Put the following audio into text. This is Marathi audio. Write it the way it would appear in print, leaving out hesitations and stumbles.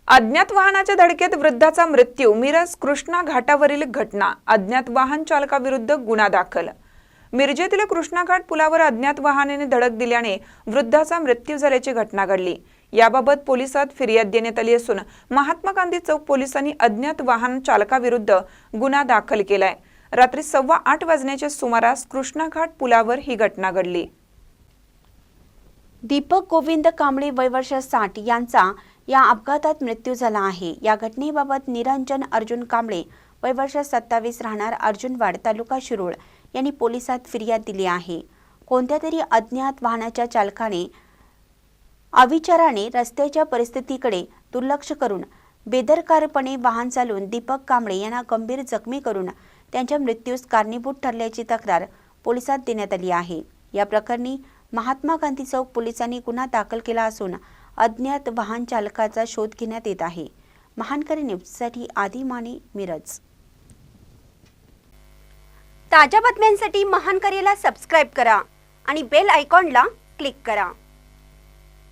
अज्ञात वाहनाच्या धडकेत वृद्धाचा मृत्यू. मिरज कृष्णा घाटावरील घटना. अज्ञात वाहन चालकाविरुद्ध गुन्हा दाखल. मिरजेतील कृष्णा घाट पुलावर अज्ञात वाहनाने धडक दिल्याने वृद्धाचा मृत्यू झाल्याची घटना घडली. याबाबत पोलिसात फिर्याद देण्यात आली असून महात्मा गांधी चौक पोलिसांनी अज्ञात वाहन चालकाविरुद्ध गुन्हा दाखल केलाय. रात्री 8:15 वाजण्याच्या सुमारास कृष्णा घाट पुलावर ही घटना घडली. दीपक गोविंद कांबळे वय वर्ष 60 यांचा या अपघातात मृत्यू झाला आहे. या घटनेबाबत निरंजन अर्जुन कांबळे वय वर्ष 27 राहणार अर्जुनवाड तालुका शिरूळ यांनी पोलिसात फिर्याद दिली आहे. कोणत्या तरी अज्ञात वाहनाच्या चालकाने अविचाराने रस्त्याच्या परिस्थितीकडे दुर्लक्ष करून बेदरकारपणे वाहन चालवून दीपक कांबळे यांना गंभीर जखमी करून त्यांच्या मृत्यूस कारणीभूत ठरल्याची तक्रार पोलिसात देण्यात आली आहे. या प्रकरणी महात्मा गांधी चौक पोलिसांनी गुन्हा दाखल केला असून अज्ञात वाहन चालकाचा शोध घेण्यात येत आहे. महानकरी न्यूजसाठी आदी माने, मिरज. ताज्या बातम्यांसाठी महानकरीला सबस्क्राइब करा आणि बेल आयकॉनला क्लिक करा.